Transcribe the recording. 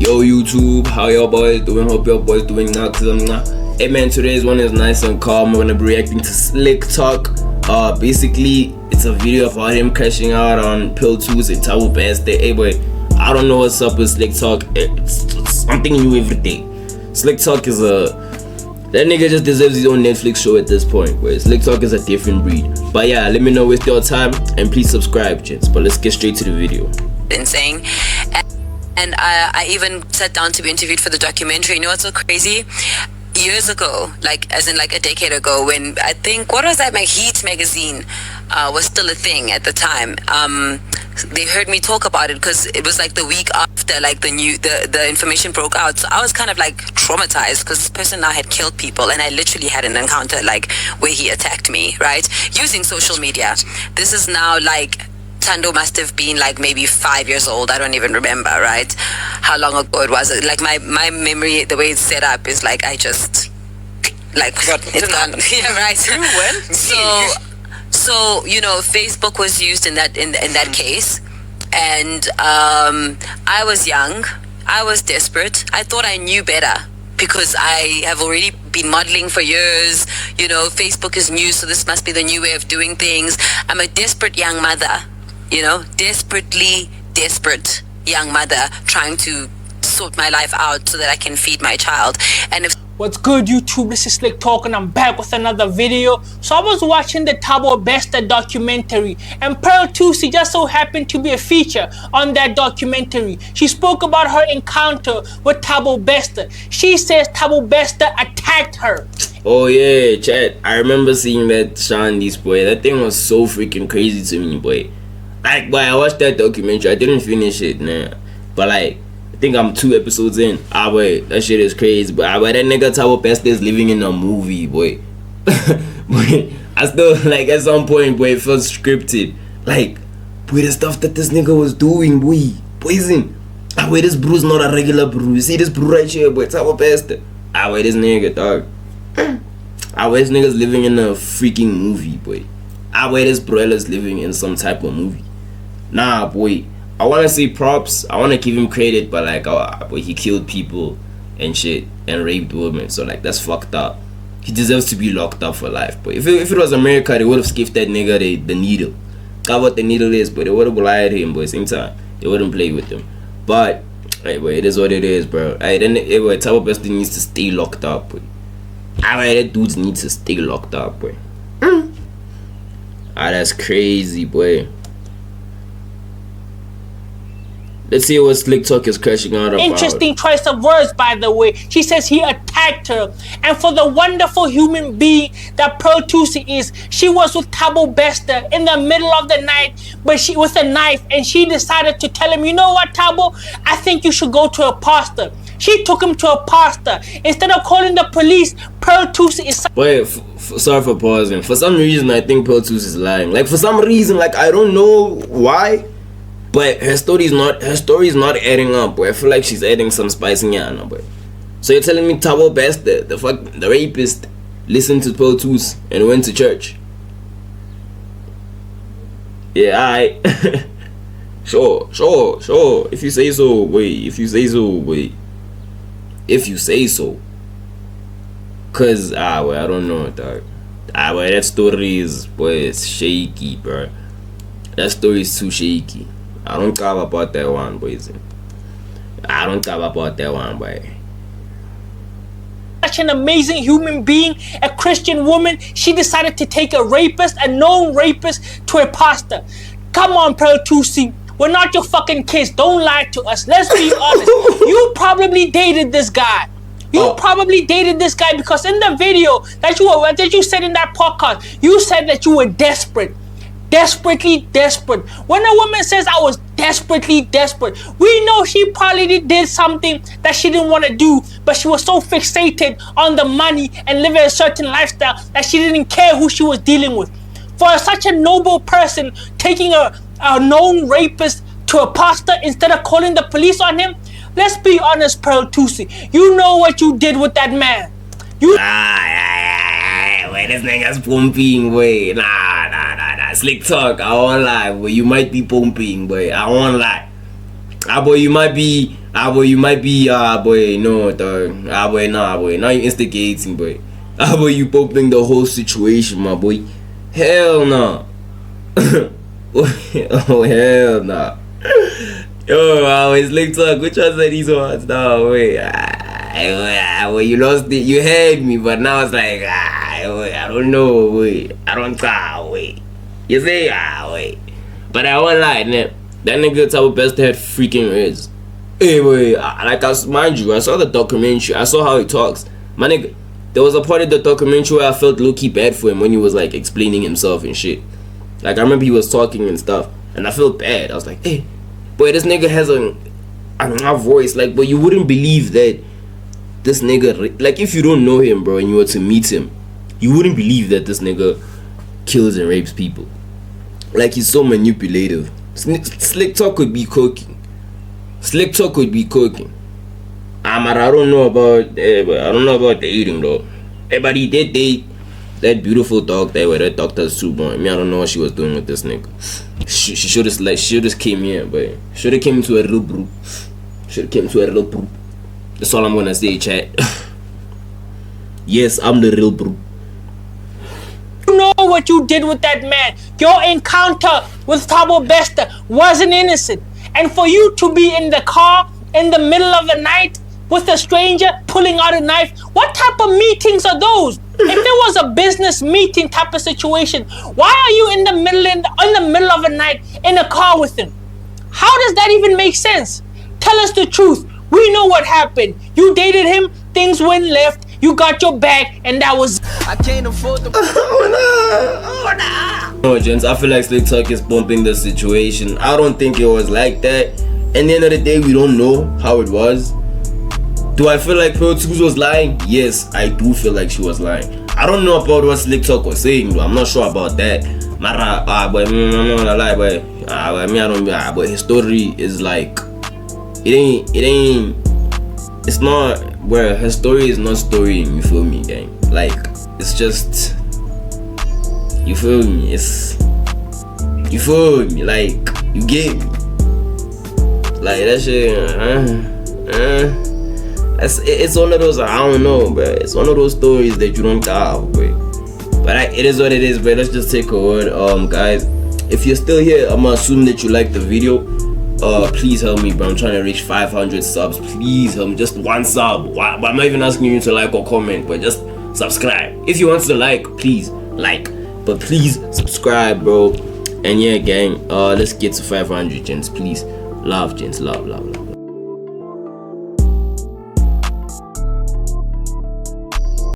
Yo YouTube, how y'all boys doing? Hope y'all boys doing now. Hey man, today's one is nice and calm. We're gonna be reacting to Slik talk. Basically it's a video about him crashing out on Thusi and Thabo Best. Hey boy, I don't know what's up with Slik talk. It's something new every day. Slik talk is that nigga just deserves his own Netflix show at this point. Where Slik talk is a different breed. But yeah, let me know with your time and please subscribe, gents. But let's get straight to the video. Saying, and I even sat down to be interviewed for the documentary. You know what's so crazy? Years ago, like as in like a decade ago, when I think what was that? My Heat magazine was still a thing at the time. They heard me talk about it because it was like the week after like the information broke out. So I was kind of like traumatized because this person now had killed people, and I literally had an encounter like where he attacked me, right, using social media. This is now like Thando must have been like maybe 5 years old. I don't even remember, right, how long ago it was. Like my memory, the way it's set up is like I just like it's gone. Yeah, right. So you know, Facebook was used in that case, and I was young, I was desperate, I thought I knew better because I have already been modeling for years. You know, Facebook is new, so this must be the new way of doing things. I'm a desperate young mother, you know, desperate young mother trying to sort my life out so that I can feed my child. And if what's good, YouTube? This is Slik Talk, and I'm back with another video. So I was watching the Thabo Best documentary, and Thusi just so happened to be a feature on that documentary. She spoke about her encounter with Thabo Best. She says Thabo Best attacked her. Oh yeah, chat. I remember seeing that Shandy's boy. That thing was so freaking crazy to me, boy. Like, boy, I watched that documentary. I didn't finish it, nah. But like, I think I'm 2 episodes in. Boy, that shit is crazy. But boy, that nigga Thabo Best is living in a movie, boy. Boy, I still, like, at some point, boy, it felt scripted. Like, boy, the stuff that this nigga was doing, boy. Poison. Boy, this bru's not a regular brew. You see this brew right here, boy, Thabo Best. Boy, this nigga, dog. Boy, this nigga's living in a freaking movie, boy. Boy, this broiler's living in some type of movie. Nah, boy. I want to say props. I want to give him credit, but like, boy, he killed people and shit and raped women. So like, that's fucked up. He deserves to be locked up for life. But if it was America, they would have skipped that nigga the needle. Got what the needle is, but they would have lied him. But at the same time, they wouldn't play with him. But hey, boy, it is what it is, bro. Hey, then boy, Thabo Best needs to stay locked up, boy. That dudes need to stay locked up, boy. That's crazy, boy. Let's see what Slik talk is crashing out about. Interesting choice of words, by the way. She says he attacked her. And for the wonderful human being that Thusi is, she was with Thabo Best in the middle of the night, but she with a knife, and she decided to tell him, you know what, Thabo, I think you should go to a pastor. She took him to a pastor. Instead of calling the police, Thusi is... Wait, sorry for pausing. For some reason, I think Thusi is lying. Like, for some reason, like, I don't know why. But her story is not adding up, boy. I feel like she's adding some spice in here, boy. So you're telling me Thabo Best, the rapist, listened to Thusi and went to church? Yeah, alright. Sure. If you say so, boy. If you say so. Cause boy, I don't know, dog. Boy, that story is, boy, it's shaky, bro. That story is too shaky. I don't care about that one, boys. I don't care about that one, boy. Such an amazing human being, a Christian woman. She decided to take a known rapist, to a pastor. Come on, Thusi. We're not your fucking kids. Don't lie to us. Let's be honest. You probably dated this guy. Probably dated this guy because in the video that you said in that podcast, you said that you were desperate. Desperately desperate. When a woman says I was desperately desperate, we know she probably did something that she didn't want to do, but she was so fixated on the money and living a certain lifestyle that she didn't care who she was dealing with. For such a noble person taking a known rapist to a pastor instead of calling the police on him, let's be honest, Thusi, you know what you did with that man. Wait, this nigga's pumping, boy. Nah. Slik talk, I won't lie, boy. You might be pumping, boy. I won't lie. boy, you might be, boy, no, dog. Boy, nah, boy, now you instigating, boy. Boy, you popping the whole situation, my boy. Hell nah. Oh, hell nah. Yo, I always linked up. Which ones are these ones? No, wait. Well, you lost it. You had me, but now it's like, I don't know, wait. I don't wait. You say, wait. But I won't lie, man. That nigga Thabo best had freaking is. Hey, wait. Mind you, I saw the documentary. I saw how he talks. My nigga, there was a part of the documentary where I felt low-key bad for him when he was like explaining himself and shit. Like, I remember he was talking and stuff, and I felt bad. I was like, hey, boy, this nigga has a voice. Like, but you wouldn't believe that this nigga, like, if you don't know him, bro, and you were to meet him, you wouldn't believe that this nigga kills and rapes people. Like, he's so manipulative. Slik talk could be cooking. Slik talk could be cooking. I don't know about the eating though. But he did date that beautiful dog there with that doctor's soup on. Me, I don't know what she was doing with this nigga. She should have came here, but should have came to a real brew. That's all I'm gonna say, chat. Yes, I'm the real brew. You know what you did with that man. Your encounter with Thabo Bester wasn't innocent. And for you to be in the car in the middle of the night with a stranger pulling out a knife, what type of meetings are those? If it was a business meeting type of situation, why are you in the middle of the night in a car with him? How does that even make sense? Tell us the truth. We know what happened. You dated him, things went left, you got your back, and that was. I can't afford the. No, gents, I feel like Slik Talk is bumping the situation. I don't think it was like that. At the end of the day, we don't know how it was. Do I feel like Pearl 2 was lying? Yes, I do feel like she was lying. I don't know about what Slik Talk was saying, though. I'm not sure about that. But I'm not gonna lie, but I don't. But his story is like, it's not where her story is not storying. You feel me, gang? Like, it's just, you feel me? You feel me? Like, you get me? Like that shit. It's one of those, I don't know, bro. It's one of those stories that you don't have, bro. But it is what it is, bro. Let's just take a word. Guys, if you're still here, I'm gonna assume that you like the video. Please help me, bro. I'm trying to reach 500 subs. Please help me. Just one sub. I'm not even asking you to like or comment, but just subscribe. If you want to like, please like. But please subscribe, bro. And yeah, gang. Let's get to 500, gents. Please, love, gents. Love.